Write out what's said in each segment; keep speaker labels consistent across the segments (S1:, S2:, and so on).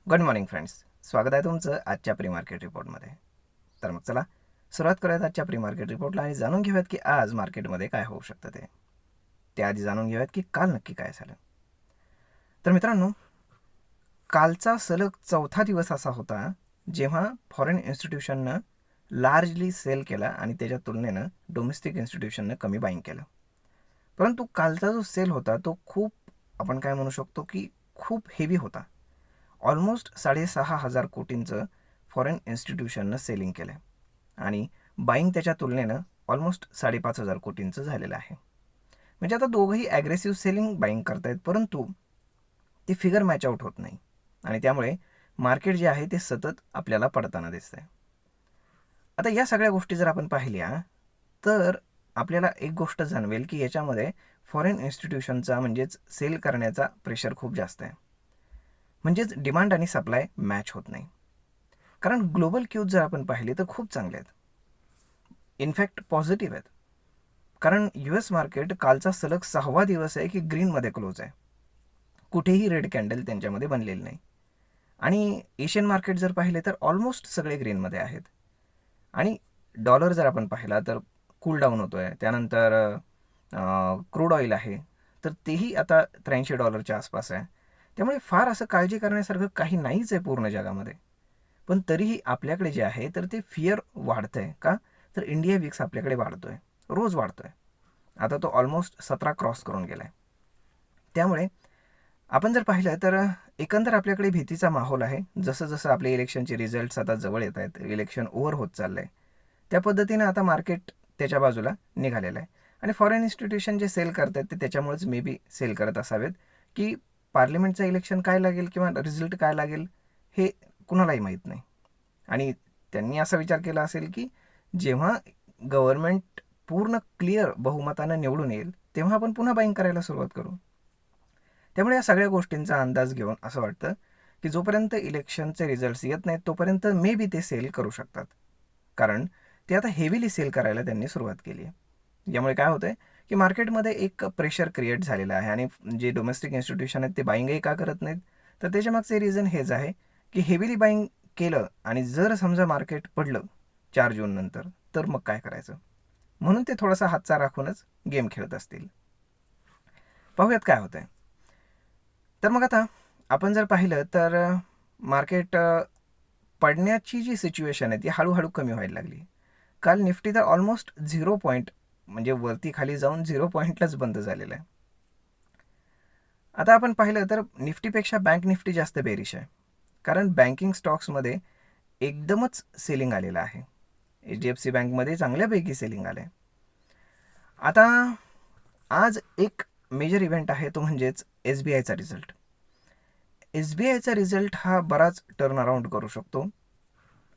S1: Good morning friends. स्वागत आहे तुमचं आजच्या प्री मार्केट रिपोर्टमध्ये. तर मग चला सुरुवात करूयात आजच्या प्री मार्केट रिपोर्टला आणि जाणून घेऊयात की आज मार्केटमध्ये काय होऊ शकतं ते. त्याआधी जाणून घेऊयात की काल नक्की काय झालं. तर मित्रांनो, कालचा सलग चौथा दिवस असा होता जेव्हा फॉरेन इन्स्टिट्यूशननं लार्जली सेल केला आणि त्याच्या तुलनेनं डोमेस्टिक इन्स्टिट्यूशननं कमी बाईंग केलं. परंतु कालचा जो सेल होता तो खूप, आपण काय म्हणू शकतो की खूप हेवी होता. ऑलमोस्ट 6,500 कोटींचं फॉरेन इन्स्टिट्यूशननं सेलिंग केलं आहे आणि बाईंग त्याच्या तुलनेनं ऑलमोस्ट 5,500 कोटींचं झालेलं आहे. म्हणजे आता दोघंही ॲग्रेसिव्ह सेलिंग बाईंग करतायत, परंतु ती फिगर मॅच आउट होत नाही आणि त्यामुळे मार्केट जे आहे ते सतत आपल्याला पडताना दिसतंय. आता या सगळ्या गोष्टी जर आपण पाहिल्या तर आपल्याला एक गोष्ट जाणवेल की याच्यामध्ये फॉरेन इन्स्टिट्यूशनचा म्हणजेच सेल करण्याचा प्रेशर खूप जास्त आहे. म्हणजेच डिमांड आणि सप्लाय मॅच होत नाही. कारण ग्लोबल क्यूज जर आपण पाहिले तर खूप चांगले आहेत, इनफॅक्ट पॉझिटिव्ह आहेत. कारण US मार्केट कालचा सलग 6वा दिवस आहे की ग्रीनमध्ये क्लोज आहे. कुठेही रेड कॅन्डल त्यांच्यामध्ये बनलेली नाही. आणि एशियन मार्केट जर पाहिले तर ऑलमोस्ट सगळे ग्रीनमध्ये आहेत. आणि डॉलर जर आपण पाहिला तर कूल डाऊन होतो आहे. त्यानंतर क्रूड ऑइल आहे तर तेही आता $83 आसपास आहे. त्यामुळे फार असं काळजी करण्यासारखं काही नाहीच आहे पूर्ण जगामध्ये. पण तरीही आपल्याकडे जे आहे तर ते फिअर वाढतं आहे. का तर इंडिया विक्स आपल्याकडे वाढतो आहे, रोज वाढतो आहे. आता तो ऑलमोस्ट 17 क्रॉस करून गेला आहे. त्यामुळे आपण जर पाहिलं तर एकंदर आपल्याकडे भीतीचा माहोल आहे. जसं जसं आपले इलेक्शनचे रिझल्ट्स आता जवळ येत आहेत, इलेक्शन ओव्हर होत चाललं आहे, त्या पद्धतीनं आता मार्केट त्याच्या बाजूला निघालेलं आहे. आणि फॉरेन इन्स्टिट्यूशन जे सेल करत आहेत ते त्याच्यामुळेच मे बी सेल करत असावेत की पार्लिमेंटचं इलेक्शन काय लागेल किंवा रिझल्ट काय लागेल हे कुणालाही माहीत नाही. आणि त्यांनी असा विचार केला असेल की जेव्हा गव्हर्नमेंट पूर्ण क्लिअर बहुमतानं निवडून येईल तेव्हा आपण पुन्हा बाईंग करायला सुरुवात करू. त्यामुळे या सगळ्या गोष्टींचा अंदाज घेऊन असं वाटतं की जोपर्यंत इलेक्शनचे रिझल्ट्स येत नाहीत तोपर्यंत मे बी ते सेल करू शकतात. कारण ते आता हेवीली सेल करायला त्यांनी सुरुवात केली आहे. यामुळे काय होतं आहे की मार्केटमध्ये एक प्रेशर क्रिएट झालेलं आहे आणि जे डोमेस्टिक इन्स्टिट्यूशन आहेत ते बाईंगही का करत नाहीत तर त्याच्यामागचे रिझन हेच आहे की हेवीली बाईंग केलं आणि जर समजा मार्केट पडलं 4 जून नंतर तर मग काय करायचं. म्हणून ते थोडासा हातचा राखूनच गेम खेळत असतील. पाहूयात काय होतंय. तर मग आता आपण जर पाहिलं तर मार्केट पडण्याची जी सिच्युएशन आहे ती हळूहळू कमी व्हायला लागली. काल निफ्टी तर ऑलमोस्ट 0 पॉईंट म्हणजे वरती खाली जाऊन 0 पॉईंटलाच बंद झालेलं आहे. आता आपण पाहिलं तर निफ्टीपेक्षा बँक निफ्टी जास्त बेरिश आहे. कारण बँकिंग स्टॉक्समध्ये एकदमच सेलिंग आलेलं आहे. HDFC बँकमध्ये चांगल्यापैकी सेलिंग आलं आहे. आता आज एक मेजर इव्हेंट आहे तो म्हणजेच SBIचा रिझल्ट. SBIचा रिझल्ट हा बराच टर्न अराउंड करू शकतो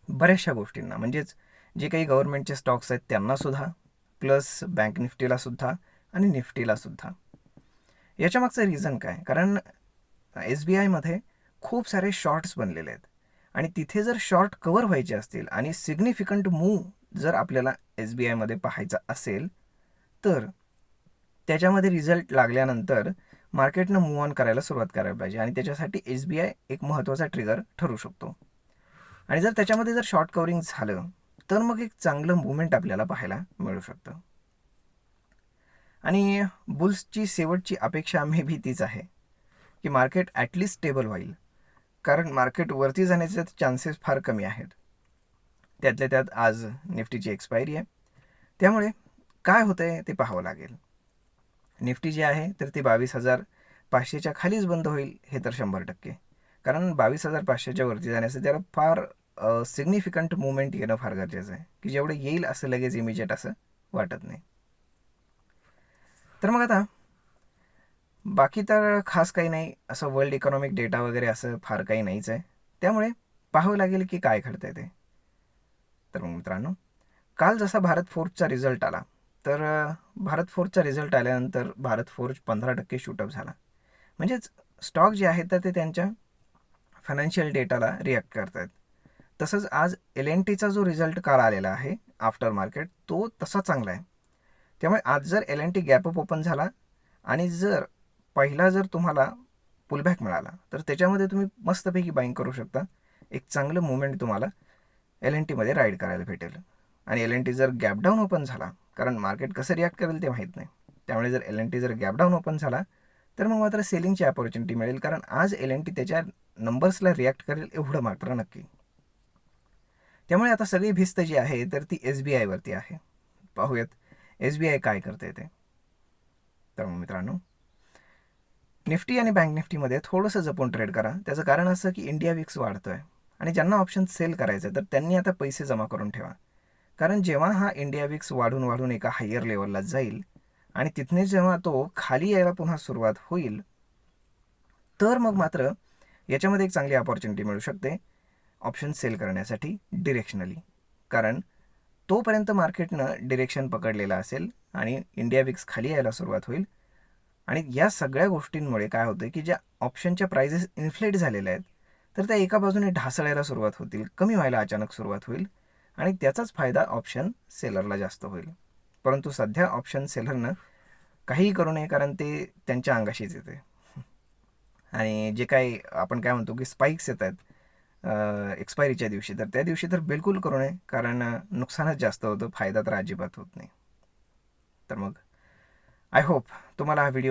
S1: बऱ्याचशा गोष्टींना. म्हणजेच जे काही गव्हर्नमेंटचे स्टॉक्स आहेत त्यांनासुद्धा, प्लस बँक निफ्टीलासुद्धा आणि निफ्टीलासुद्धा. याच्यामागचं रिझन काय, कारण SBIमध्ये खूप सारे शॉर्ट्स बनलेले आहेत आणि तिथे जर शॉर्ट कवर व्हायचे असतील आणि सिग्निफिकंट मूव्ह जर आपल्याला SBIमध्ये पाहायचा असेल तर त्याच्यामध्ये रिझल्ट लागल्यानंतर मार्केटनं मूव्ह ऑन करायला सुरुवात करायला पाहिजे आणि त्याच्यासाठी SBI एक महत्त्वाचा ट्रिगर ठरू शकतो. आणि जर त्याच्यामध्ये जर शॉर्ट कवरिंग झालं तर मग एक चांगलं मुवमेंट आपल्याला पाहायला मिळू शकतं. आणि बुल्सची शेवटची अपेक्षा मे बी तीच आहे की मार्केट ॲटलिस्ट स्टेबल होईल. कारण मार्केट वरती जाण्याचे चान्सेस फार कमी आहेत. त्यातल्या त्यात आज निफ्टीची एक्सपायरी आहे. त्यामुळे काय होतं आहे ते पाहावं लागेल. निफ्टी जे आहे तर ते 22,500च्या खालीच बंद होईल हे तर 100%. कारण 22,500च्या वरती जाण्यासाठी त्याला फार सिग्निफिकंट मुवमेंट येणं फार गरजेचं आहे की जेवढं येईल असं लगेच इमिजिएट असं वाटत नाही. तर मग आता बाकी तर खास काही नाही, असं वर्ल्ड इकॉनॉमिक डेटा वगैरे असं फार काही नाहीच आहे. त्यामुळे पाहावं लागेल की काय घडतंय ते. तर मग मित्रांनो, काल जसा भारत फोर्जचा रिझल्ट आला तर भारत फोर्जचा रिझल्ट आल्यानंतर भारत फोर्ज 15% शूटअप झाला. म्हणजेच स्टॉक जे आहेत तर ते त्यांच्या फायनान्शियल डेटाला रिॲक्ट करत आहेत. तसंच आज L&Tचा जो रिझल्ट काल आलेला आहे आफ्टर मार्केट तो तसा चांगला आहे. त्यामुळे आज जर L&T गॅप अप ओपन झाला आणि जर पहिला जर तुम्हाला पुलबॅक मिळाला तर त्याच्यामध्ये तुम्ही मस्तपैकी बाईंग करू शकता. एक चांगलं मुवमेंट तुम्हाला LNTमध्ये राईड करायला भेटेल. आणि LNT जर गॅपडाऊन ओपन झाला, कारण मार्केट कसं रिॲक्ट करेल ते माहीत नाही, त्यामुळे जर LNT जर गॅपडाऊन ओपन झाला तर मग मात्र सेलिंगची अपॉर्च्युनिटी मिळेल, कारण आज LNT त्याच्या नंबर्सला रिॲक्ट करेल एवढं मात्र नक्की. त्यामुळे आता सगळी भिस्त जी आहे तर ती SBI वरती आहे. पाहूयात SBI काय करते ते. तर मग मित्रांनो, निफ्टी आणि बँक निफ्टीमध्ये थोडंसं जपून ट्रेड करा. त्याचं कारण असं की इंडिया विक्स वाढतोय आणि ज्यांना ऑप्शन सेल करायचं तर त्यांनी आता पैसे जमा करून ठेवा, कारण जेव्हा हा इंडिया विक्स वाढून वाढून एका हायर लेवलला जाईल आणि तिथने जेव्हा तो खाली यायला पुन्हा सुरुवात होईल तर मग मात्र याच्यामध्ये एक चांगली अपॉर्च्युनिटी मिळू शकते ऑप्शन सेल करण्यासाठी डिरेक्शनली, कारण तोपर्यंत मार्केटनं डिरेक्शन पकडलेलं असेल आणि इंडिया विक्स खाली यायला सुरुवात होईल. आणि या सगळ्या गोष्टींमुळे काय होतं की ज्या ऑप्शनच्या प्राइजेस इन्फ्लेट झालेल्या आहेत तर त्या एका बाजूने ढासळायला सुरुवात होतील, कमी व्हायला अचानक सुरुवात होईल आणि त्याचाच फायदा ऑप्शन सेलरला जास्त होईल. परंतु सध्या ऑप्शन सेलरनं काहीही करू नये, कारण ते त्यांच्या अंगाशीच येते. आणि जे काही आपण काय म्हणतो की स्पाइक्स येत आहेत एक्सपायरीच्या दिवशी, तर त्या दिवशी तर बिलकुल करू नये, कारण नुकसानच जास्त होतं, फायदा तर अजिबात होत नाही. तर मग आय होप तुम्हाला हा व्हिडिओ